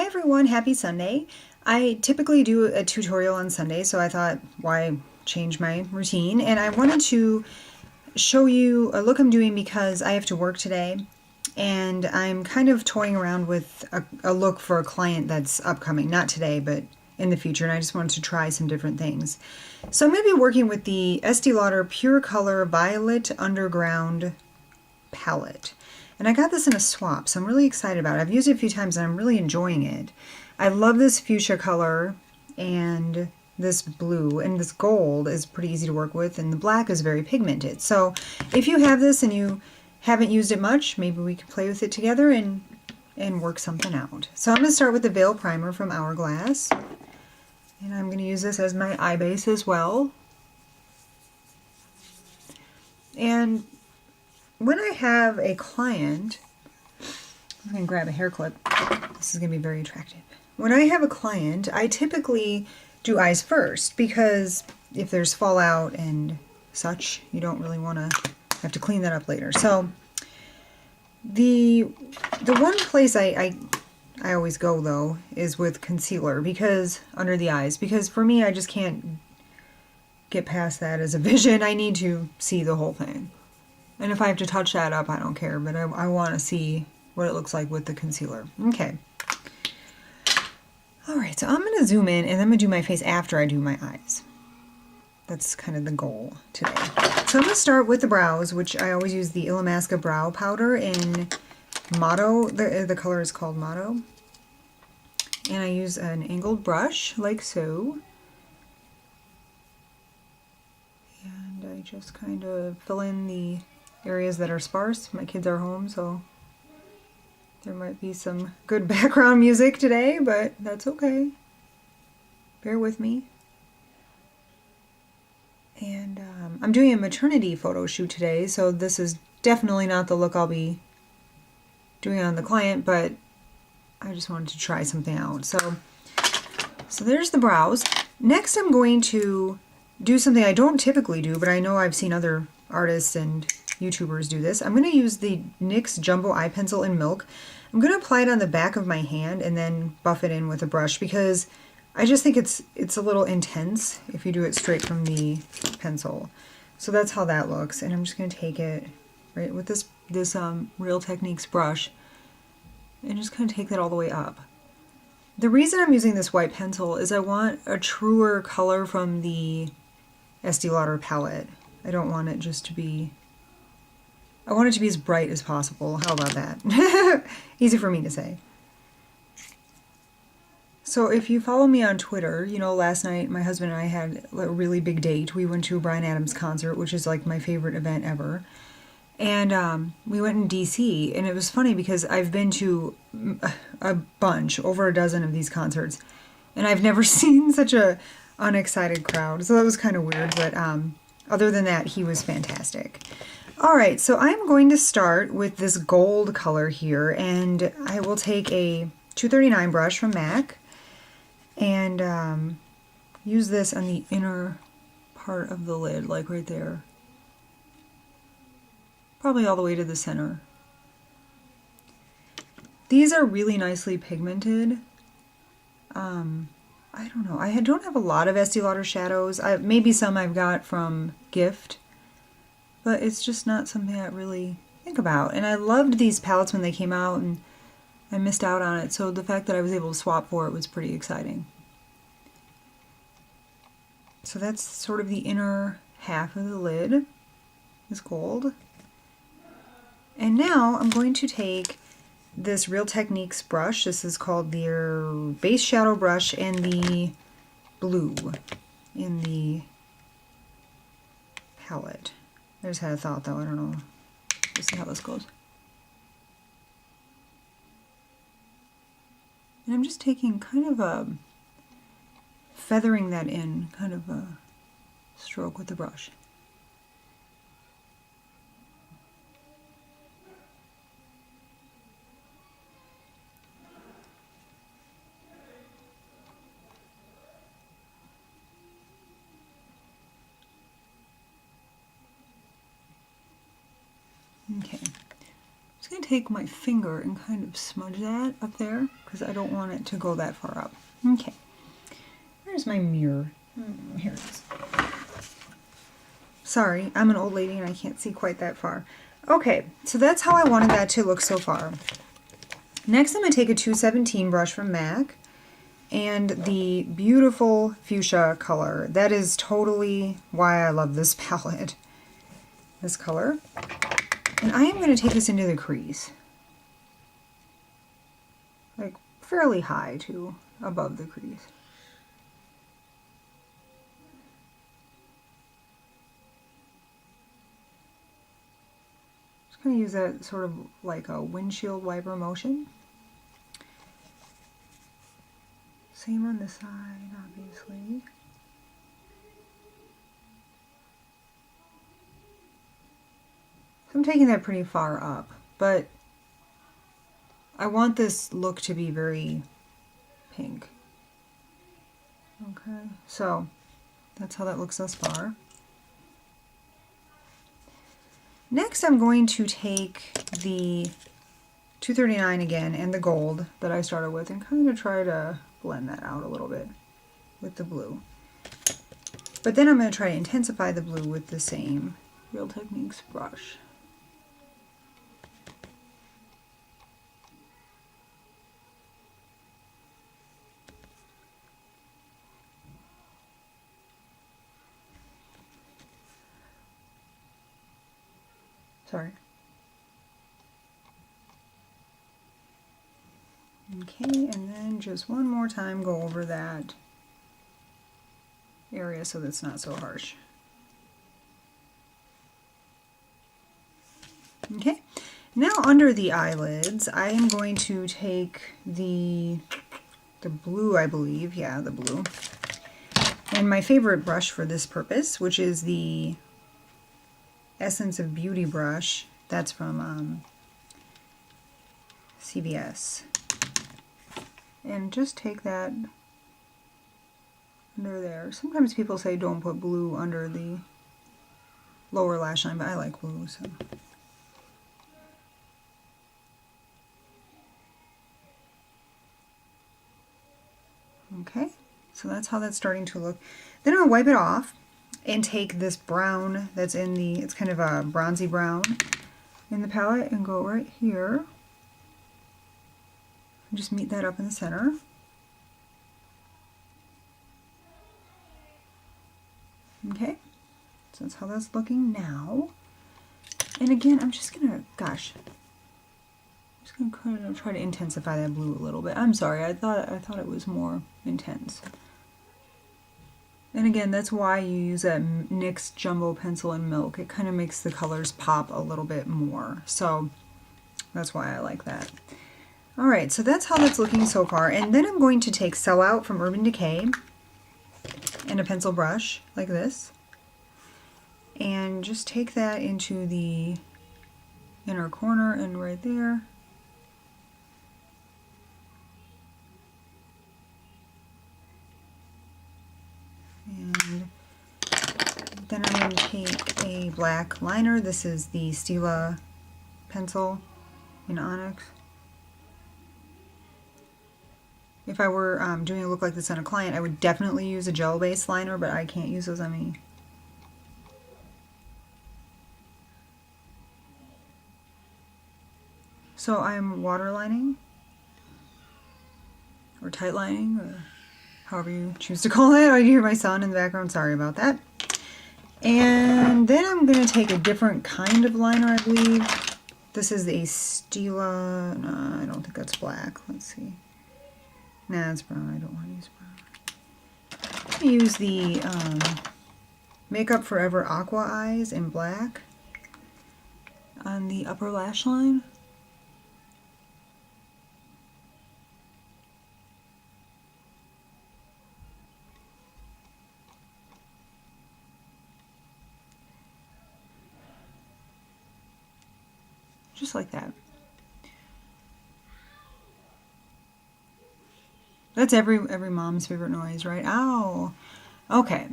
everyone, happy Sunday. I typically do a tutorial on Sunday, so I thought, why change my routine? And I wanted to show you a look I'm doing because I have to work today, and I'm kind of toying around with a look for a client that's upcoming, not today, but in the future, and I just wanted to try some different things. So I'm going to be working with the Estee Lauder Pure Color Violet Underground palette. And I got this in a swap, so I'm really excited about it. I've used it a few times and I'm really enjoying it. I love this fuchsia color and this blue, and this gold is pretty easy to work with, and the black is very pigmented. So if you have this and you haven't used it much, maybe we can play with it together and work something out. So I'm going to start with the Veil Primer from Hourglass. And I'm going to use this as my eye base as well. And when I have a client, I'm going to grab a hair clip. This is going to be very attractive. When I have a client, I typically do eyes first because if there's fallout and such, you don't really want to have to clean that up later. So the one place I always go though is with concealer, because under the eyes, because for me I just can't get past that as a vision. I need to see the whole thing. And if I have to touch that up, I don't care, but I want to see what it looks like with the concealer. Okay. Alright, so I'm going to zoom in and I'm going to do my face after I do my eyes. That's kind of the goal today. So I'm going to start with the brows, which I always use the Illamasqua Brow Powder in Motto. The color is called Motto. And I use an angled brush, like so. And I just kind of fill in the areas that are sparse. My kids are home, so there might be some good background music today, but that's okay. Bear with me. And I'm doing a maternity photo shoot today, so this is definitely not the look I'll be doing on the client, but I just wanted to try something out. So there's the brows. Next I'm going to do something I don't typically do, but I know I've seen other artists and YouTubers do this. I'm going to use the NYX Jumbo Eye Pencil in Milk. I'm going to apply it on the back of my hand and then buff it in with a brush, because I just think it's a little intense if you do it straight from the pencil. So that's how that looks, and I'm just going to take it right with this Real Techniques brush and just kind of take that all the way up. The reason I'm using this white pencil is I want a truer color from the Estee Lauder palette. I don't want it just to be, I want it to be as bright as possible. How about that? Easy for me to say. So if you follow me on Twitter, you know, last night my husband and I had a really big date. We went to a Bryan Adams concert, which is like my favorite event ever. And we went in DC, and it was funny because I've been to a bunch, over a dozen of these concerts, and I've never seen such a unexcited crowd. So that was kind of weird, but other than that, he was fantastic. All right, so I'm going to start with this gold color here, and I will take a 239 brush from MAC and use this on the inner part of the lid, like right there. Probably all the way to the center. These are really nicely pigmented. I don't know. I don't have a lot of Estee Lauder shadows. Maybe some I've got from Gift, but it's just not something I really think about. And I loved these palettes when they came out, and I missed out on it. So the fact that I was able to swap for it was pretty exciting. So that's sort of the inner half of the lid is gold. And now I'm going to take this Real Techniques brush. This is called their Base Shadow Brush, and the blue in the palette. I just had a thought though, I don't know. Let's see how this goes. And I'm just taking kind of a, feathering that in, kind of a stroke with the brush. Okay, just going to take my finger and kind of smudge that up there because I don't want it to go that far up. Okay, where's my mirror? Here it is. Sorry, I'm an old lady and I can't see quite that far. Okay, so that's how I wanted that to look so far. Next, I'm going to take a 217 brush from MAC and the beautiful fuchsia color. That is totally why I love this palette, this color. And I am going to take this into the crease. Like fairly high too, above the crease. Just going to use that sort of like a windshield wiper motion. Same on this side, obviously. So I'm taking that pretty far up, but I want this look to be very pink. Okay, so that's how that looks thus far. Next, I'm going to take the 239 again and the gold that I started with and kind of try to blend that out a little bit with the blue. But then I'm going to try to intensify the blue with the same Real Techniques brush. Sorry. Okay, and then just one more time go over that area so that's not so harsh. Okay, now under the eyelids, I am going to take the blue, I believe, yeah, the blue, and my favorite brush for this purpose, which is the Essence of Beauty brush. That's from CVS. And just take that under there. Sometimes people say don't put blue under the lower lash line, but I like blue, so. Okay, so that's how that's starting to look. Then I'll wipe it off and take this brown that's in the, it's kind of a bronzy brown in the palette, and go right here. And just meet that up in the center. Okay, so that's how that's looking now. And again, I'm just gonna, gosh, I'm just gonna kind of try to intensify that blue a little bit. I'm sorry, I thought it was more intense. And again, that's why you use that NYX Jumbo Pencil in Milk. It kind of makes the colors pop a little bit more. So that's why I like that. All right, so that's how that's looking so far. And then I'm going to take Sellout from Urban Decay and a pencil brush like this. And just take that into the inner corner and right there. And then I'm going to take a black liner. This is the Stila pencil in Onyx. If I were doing a look like this on a client, I would definitely use a gel-based liner, but I can't use those on me. So I'm waterlining, or tight lining, or however you choose to call it. I hear my son in the background, sorry about that. And then I'm going to take a different kind of liner, I believe. This is a Stila, no, I don't think that's black. Let's see. Nah, it's brown. I don't want to use brown. I'm going to use the Makeup Forever Aqua Eyes in black on the upper lash line. Just like that. That's every mom's favorite noise, right? Ow. Okay.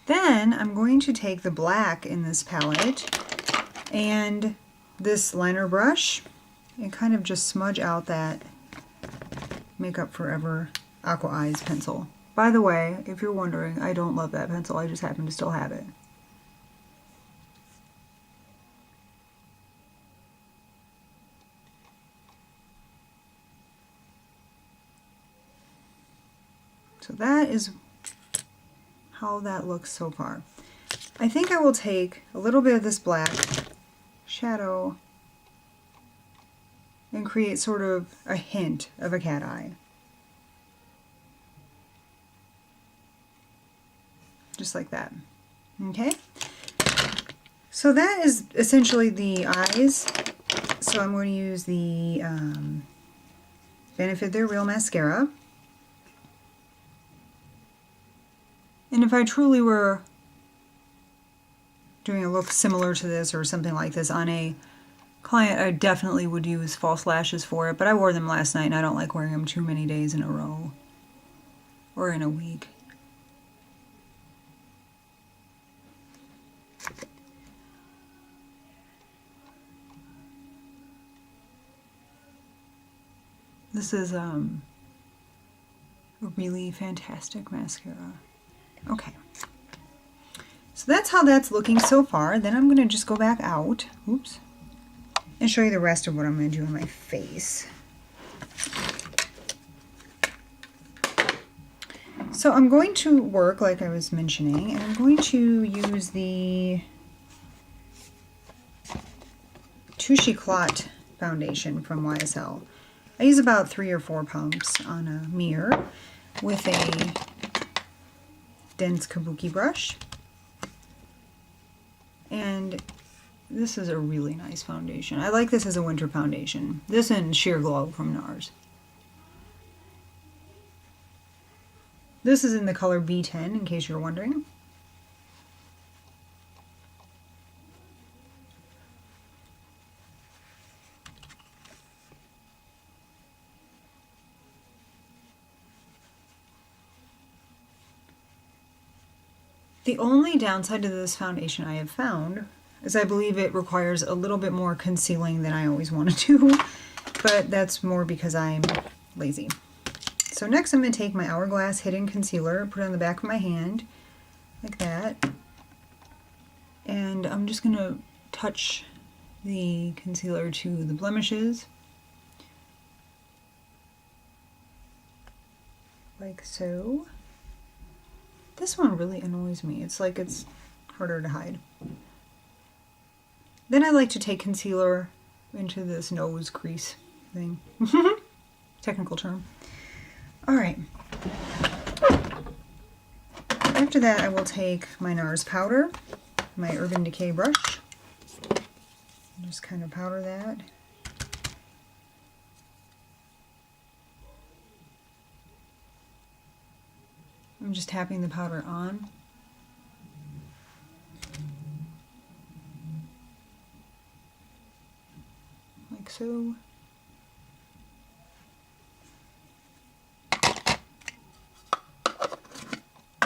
Then then I'm going to take the black in this palette and this liner brush and kind of just smudge out that Makeup Forever Aqua Eyes pencil. By the way, if you're wondering, I don't love that pencil. I just happen to still have it. So that is how that looks so far. I think I will take a little bit of this black shadow and create sort of a hint of a cat eye. Just like that. Okay? So that is essentially the eyes. So I'm going to use the Benefit They're Real mascara. And if I truly were doing a look similar to this or something like this on a client, I definitely would use false lashes for it, but I wore them last night and I don't like wearing them too many days in a row or in a week. This is a really fantastic mascara. Okay, so that's how that's looking so far. Then I'm going to just go back out, oops, and show you the rest of what I'm going to do on my face. So I'm going to work like I was mentioning, and I'm going to use the TOuch Eclat foundation from YSL. I use about 3 or 4 pumps on a mirror with a dense kabuki brush. And this is a really nice foundation. I like this as a winter foundation. This and Sheer Glow from NARS. This is in the color B10, in case you're wondering. The only downside to this foundation I have found is I believe it requires a little bit more concealing than I always want to do, but that's more because I'm lazy. So next I'm going to take my Hourglass Hidden Concealer, put it on the back of my hand, like that, and I'm just going to touch the concealer to the blemishes, like so. This one really annoys me. It's like it's harder to hide. Then I like to take concealer into this nose crease thing. Technical term. Alright. After that I will take my NARS powder, my Urban Decay brush, and just kind of powder that. I'm just tapping the powder on. Like so.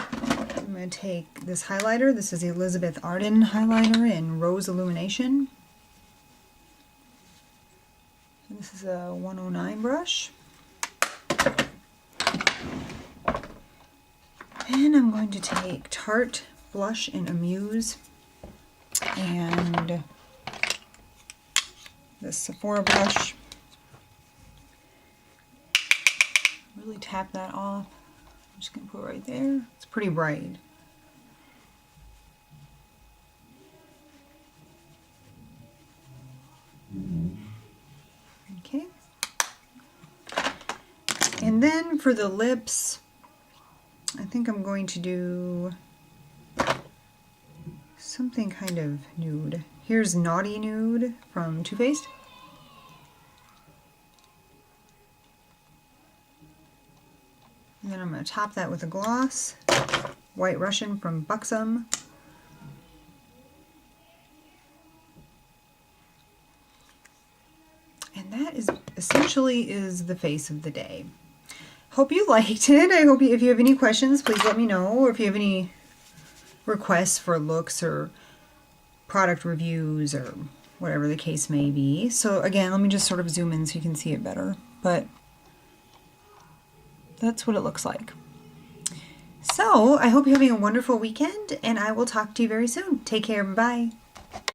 I'm going to take this highlighter. This is the Elizabeth Arden highlighter in Rose Illumination. And this is a 109 brush. And I'm going to take Tarte Blush in Amused and this Sephora brush. Really tap that off. I'm just going to put it right there. It's pretty bright. Okay. And then for the lips, I think I'm going to do something kind of nude. Here's Naughty Nude from Too Faced. And then I'm going to top that with a gloss. White Russian from Buxom. And that is essentially is the face of the day. Hope you liked it. I hope if you have any questions, please let me know. Or if you have any requests for looks or product reviews or whatever the case may be. So again, let me just sort of zoom in so you can see it better. But that's what it looks like. So I hope you're having a wonderful weekend, and I will talk to you very soon. Take care. Bye.